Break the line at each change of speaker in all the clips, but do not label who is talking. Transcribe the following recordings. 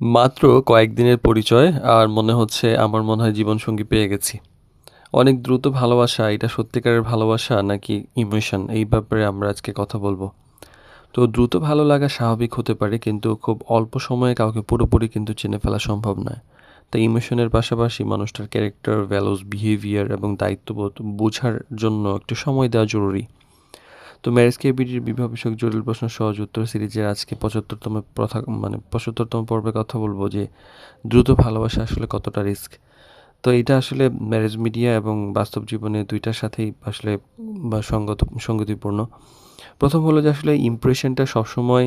মাত্র কয়েকদিনের পরিচয় আর মনে হচ্ছে আমার মনে হয় জীবনসঙ্গী পেয়ে গেছি। অনেক দ্রুত ভালোবাসা এটা সত্যিকারের ভালোবাসা নাকি ইমোশন এই ব্যাপারে আমরা আজকে কথা বলবো। তো দ্রুত ভালো লাগা স্বাভাবিক হতে পারে কিন্তু খুব অল্প সময়ে কাউকে পুরোপুরি কিন্তু চিনে ফেলা সম্ভব নয়। তাই ইমোশনের পাশাপাশি মানুষটার ক্যারেক্টার, ভ্যালুস, বিহেভিয়ার এবং দায়িত্ববোধ বোঝার জন্য একটু সময় দেওয়া জরুরি। তো ম্যারেজ কেবিডির বিবাহ বিষয়ক জটিল প্রশ্ন সহজ উত্তর সিরিজের আজকে 75তম পর্বে কথা বলবো যে দ্রুত ভালোবাসা আসলে কতটা রিস্ক। তো এটা আসলে ম্যারেজ মিডিয়া এবং বাস্তব জীবনে দুইটার সাথেই আসলে সঙ্গতিপূর্ণ। প্রথম হলো যে আসলে ইমপ্রেশনটা সবসময়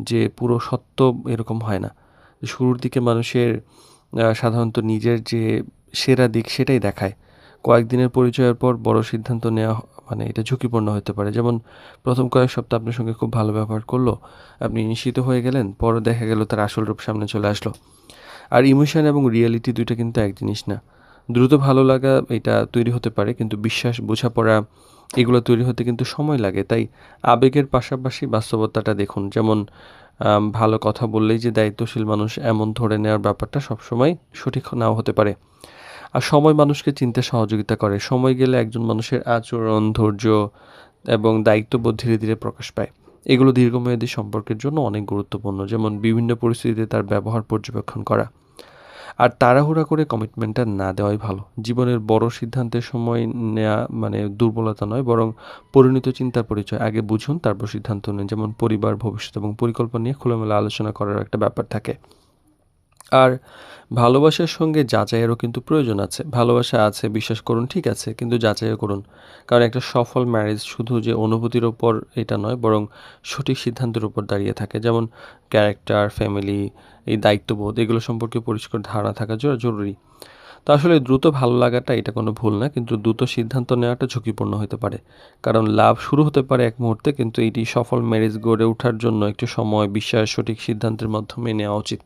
যে পুরো সত্য এরকম হয় না। শুরুর দিকে মানুষের সাধারণত নিজের যে সেরা দিক সেটাই দেখায়। কয়েকদিনের পরিচয়ের পর বড় সিদ্ধান্ত নেওয়া মানে এটা ঝুঁকিপূর্ণ হতে পারে। যেমন প্রথম কয়েক সপ্তাহ আপনার সঙ্গে খুব ভালো ব্যবহার করলো, আপনি নিশ্চিত হয়ে গেলেন, পরে দেখা গেল তার আসল রূপ সামনে চলে আসলো। আর ইমোশন এবং রিয়েলিটি দুইটা কিন্তু এক জিনিস না। দ্রুত ভালো লাগা এটা তৈরি হতে পারে কিন্তু বিশ্বাস, বোঝাপড়া এগুলো তৈরি হতে কিন্তু সময় লাগে। তাই আবেগের পাশাপাশি বাস্তবতাটা দেখুন। যেমন ভালো কথা বললেই যে দায়িত্বশীল মানুষ এমন ধরে নেওয়ার ব্যাপারটা সবসময় সঠিক নাও হতে পারে। আর সময় মানুষকে চিনতে সহযোগিতা করে। সময় গেলে একজন মানুষের আচরণ, ধৈর্য এবং দায়িত্ববোধ ধীরে ধীরে প্রকাশ পায়। এগুলো দীর্ঘমেয়াদী সম্পর্কের জন্য অনেক গুরুত্বপূর্ণ। যেমন বিভিন্ন পরিস্থিতিতে তার ব্যবহার পর্যবেক্ষণ করা। আর তাড়াহুড়া করে কমিটমেন্টটা না দেওয়াই ভালো। জীবনের বড় সিদ্ধান্তের সময় নেয়া মানে দুর্বলতা নয়, বরং পরিণত চিন্তার পরিচয়। আগে বুঝুন, তারপর সিদ্ধান্ত নিন। যেমন পরিবার, ভবিষ্যৎ এবং পরিকল্পনা নিয়ে খোলামেলা আলোচনা করার একটা ব্যাপার থাকে। আর ভালোবাসার সঙ্গে যাচাইয়েরও কিন্তু প্রয়োজন আছে। ভালোবাসা আছে, বিশ্বাস করুন, ঠিক আছে, কিন্তু যাচাইও করুন। কারণ একটা সফল ম্যারেজ শুধু যে অনুভূতির ওপর এটা নয়, বরং সঠিক সিদ্ধান্তের উপর দাঁড়িয়ে থাকে। যেমন ক্যারেক্টার, ফ্যামিলি, এই দায়িত্ববোধ এগুলো সম্পর্কে পরিষ্কার ধারণা থাকা জরুরি। তো আসলে দ্রুত ভালো লাগাটা এটা কোনো ভুল না, কিন্তু দ্রুত সিদ্ধান্ত নেওয়াটা ঝুঁকিপূর্ণ হতে পারে। কারণ লাভ শুরু হতে পারে এক মুহূর্তে, কিন্তু এটি সফল ম্যারেজ গড়ে ওঠার জন্য একটু সময়, বিশ্বাস, সঠিক সিদ্ধান্তের মাধ্যমে নেওয়া উচিত।